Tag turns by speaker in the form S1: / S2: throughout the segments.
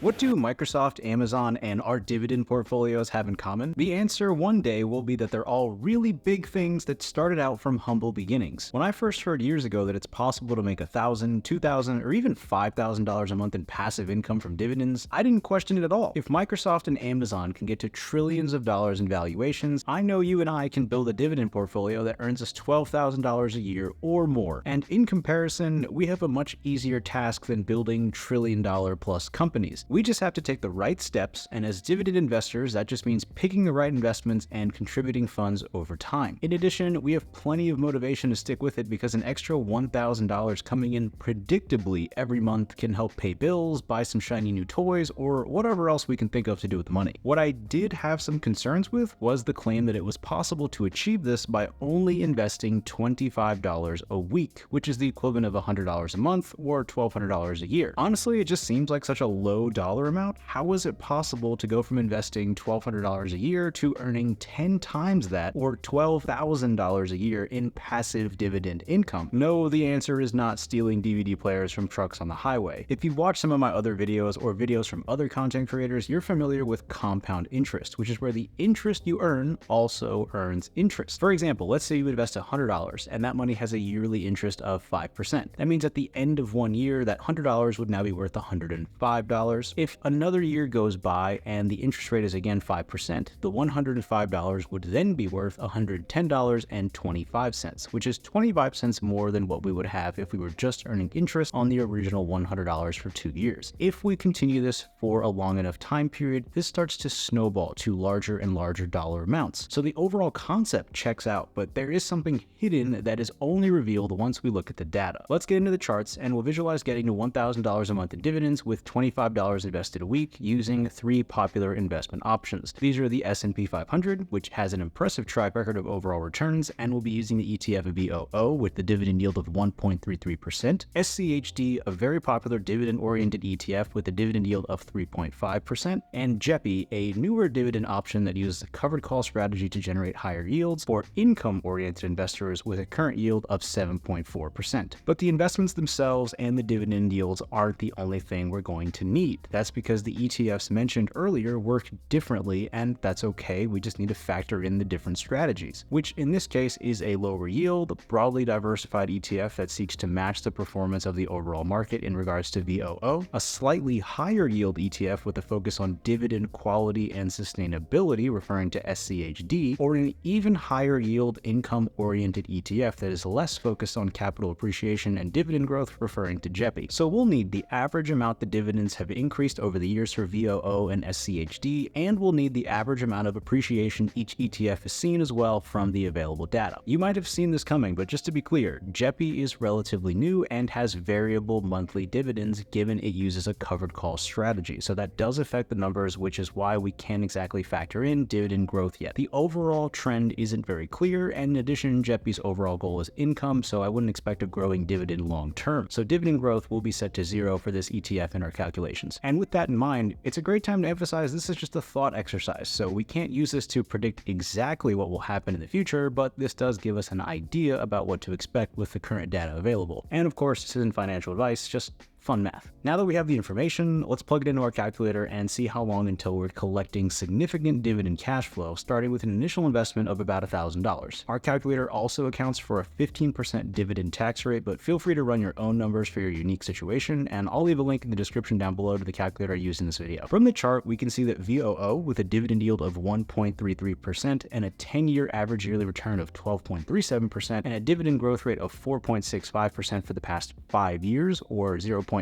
S1: What do Microsoft, Amazon, and our dividend portfolios have in common? The answer one day will be that they're all really big things that started out from humble beginnings. When I first heard years ago that it's possible to make $1,000, $2,000, or even $5,000 a month in passive income from dividends, I didn't question it at all. If Microsoft and Amazon can get to trillions of dollars in valuations, I know you and I can build a dividend portfolio that earns us $12,000 a year or more. And in comparison, we have a much easier task than building trillion-dollar-plus companies. We just have to take the right steps, and as dividend investors, that just means picking the right investments and contributing funds over time. In addition, we have plenty of motivation to stick with it because an extra $1,000 coming in predictably every month can help pay bills, buy some shiny new toys, or whatever else we can think of to do with the money. What I did have some concerns with was the claim that it was possible to achieve this by only investing $25 a week, which is the equivalent of $100 a month or $1,200 a year. Honestly, it just seems like such a low dollar amount. How is it possible to go from investing $1,200 a year to earning 10 times that, or $12,000 a year in passive dividend income? No, the answer is not stealing DVD players from trucks on the highway. If you've watched some of my other videos or videos from other content creators, you're familiar with compound interest, which is where the interest you earn also earns interest. For example, let's say you invest $100 and that money has a yearly interest of 5%. That means at the end of 1 year, that $100 would now be worth $105. If another year goes by and the interest rate is again 5%, the $105 would then be worth $110.25, which is 25 cents more than what we would have if we were just earning interest on the original $100 for 2 years. If we continue this for a long enough time period, this starts to snowball to larger and larger dollar amounts. So the overall concept checks out, but there is something hidden that is only revealed once we look at the data. Let's get into the charts and we'll visualize getting to $1,000 a month in dividends with $25 invested a week using 3 popular investment options. These are the S&P 500, which has an impressive track record of overall returns, and we'll be using the ETF VOO with the dividend yield of 1.33%, SCHD, a very popular dividend-oriented ETF with a dividend yield of 3.5%, and JEPI, a newer dividend option that uses a covered call strategy to generate higher yields for income-oriented investors with a current yield of 7.4%. But the investments themselves and the dividend yields aren't the only thing we're going to need. That's because the ETFs mentioned earlier work differently, and that's okay. We just need to factor in the different strategies, which in this case is a lower yield, broadly diversified ETF that seeks to match the performance of the overall market in regards to VOO, a slightly higher yield ETF with a focus on dividend quality and sustainability, referring to SCHD, or an even higher yield income-oriented ETF that is less focused on capital appreciation and dividend growth, referring to JEPI. So we'll need the average amount the dividends have increased over the years for VOO and SCHD, and we'll need the average amount of appreciation each ETF has seen as well from the available data. You might have seen this coming, but just to be clear, JEPI is relatively new and has variable monthly dividends given it uses a covered call strategy. So that does affect the numbers, which is why we can't exactly factor in dividend growth yet. The overall trend isn't very clear, and in addition, JEPI's overall goal is income, so I wouldn't expect a growing dividend long term. So dividend growth will be set to 0 for this ETF in our calculations. And with that in mind, it's a great time to emphasize this is just a thought exercise, so we can't use this to predict exactly what will happen in the future, but this does give us an idea about what to expect with the current data available. And of course, this isn't financial advice, just fun math. Now that we have the information, let's plug it into our calculator and see how long until we're collecting significant dividend cash flow, starting with an initial investment of about $1,000. Our calculator also accounts for a 15% dividend tax rate, but feel free to run your own numbers for your unique situation, and I'll leave a link in the description down below to the calculator I used in this video. From the chart, we can see that VOO, with a dividend yield of 1.33% and a 10-year average yearly return of 12.37% and a dividend growth rate of 4.65% for the past 5 years, or 0.93%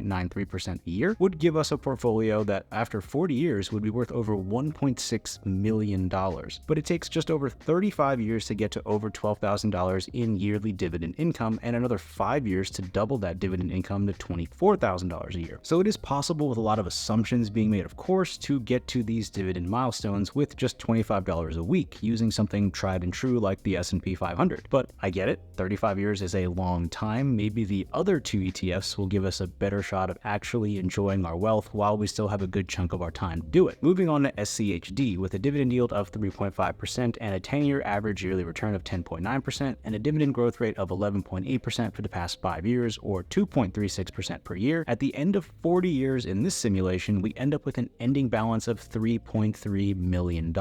S1: a year, would give us a portfolio that after 40 years would be worth over $1.6 million. But it takes just over 35 years to get to over $12,000 in yearly dividend income, and another 5 years to double that dividend income to $24,000 a year. So it is possible, with a lot of assumptions being made, of course, to get to these dividend milestones with just $25 a week using something tried and true like the S&P 500. But I get it, 35 years is a long time. Maybe the other 2 ETFs will give us a better better shot of actually enjoying our wealth while we still have a good chunk of our time to do it. Moving on to SCHD, with a dividend yield of 3.5% and a 10-year average yearly return of 10.9% and a dividend growth rate of 11.8% for the past 5 years, or 2.36% per year. At the end of 40 years in this simulation, we end up with an ending balance of $3.3 million.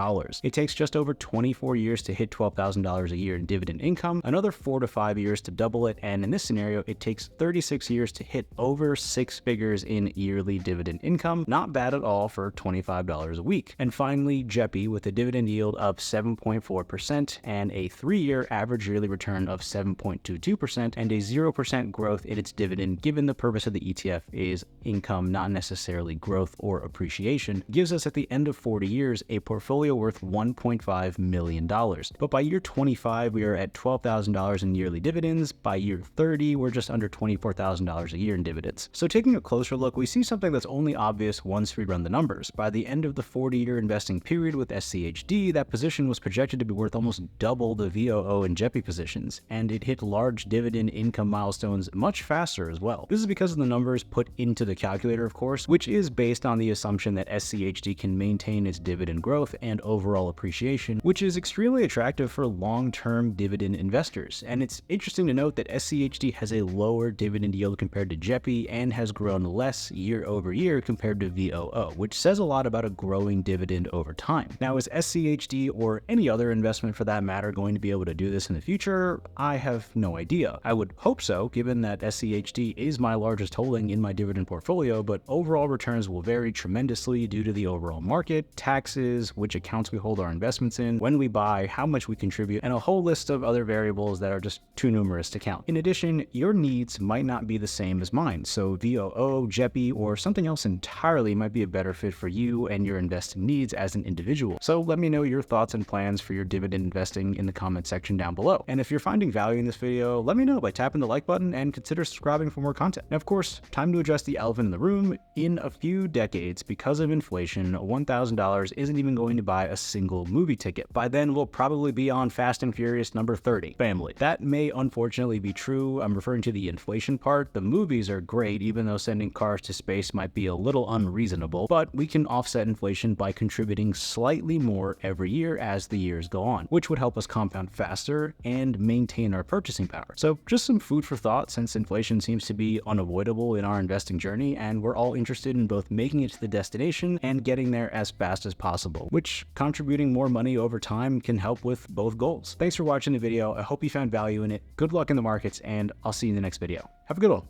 S1: It takes just over 24 years to hit $12,000 a year in dividend income, another 4 to 5 years to double it, and in this scenario, it takes 36 years to hit over 6 figures in yearly dividend income. Not bad at all for $25 a week. And finally, JEPI, with a dividend yield of 7.4% and a 3-year average yearly return of 7.22% and a 0% growth in its dividend, given the purpose of the ETF is income, not necessarily growth or appreciation, gives us at the end of 40 years a portfolio worth $1.5 million. But by year 25, we are at $12,000 in yearly dividends. By year 30, we're just under $24,000 a year in dividends. So taking a closer look, we see something that's only obvious once we run the numbers. By the end of the 40-year investing period with SCHD, that position was projected to be worth almost double the VOO and JEPI positions, and it hit large dividend income milestones much faster as well. This is because of the numbers put into the calculator, of course, which is based on the assumption that SCHD can maintain its dividend growth and overall appreciation, which is extremely attractive for long-term dividend investors. And it's interesting to note that SCHD has a lower dividend yield compared to JEPI and has grown less year over year compared to VOO, which says a lot about a growing dividend over time. Now, is SCHD or any other investment for that matter going to be able to do this in the future? I have no idea. I would hope so, given that SCHD is my largest holding in my dividend portfolio, but overall returns will vary tremendously due to the overall market, taxes, which accounts we hold our investments in, when we buy, how much we contribute, and a whole list of other variables that are just too numerous to count. In addition, your needs might not be the same as mine, so VOO, JEPI, or something else entirely might be a better fit for you and your investing needs as an individual. So let me know your thoughts and plans for your dividend investing in the comment section down below. And if you're finding value in this video, let me know by tapping the like button and consider subscribing for more content. Now, of course, time to address the elephant in the room. In a few decades, because of inflation, $1,000 isn't even going to buy a single movie ticket. By then, we'll probably be on Fast and Furious number 30. Family. That may unfortunately be true. I'm referring to the inflation part. The movies are great, even though sending cars to space might be a little unreasonable, but we can offset inflation by contributing slightly more every year as the years go on, which would help us compound faster and maintain our purchasing power. So just some food for thought, since inflation seems to be unavoidable in our investing journey, and we're all interested in both making it to the destination and getting there as fast as possible, which contributing more money over time can help with both goals. Thanks for watching the video. I hope you found value in it. Good luck in the markets, and I'll see you in the next video. Have a good one.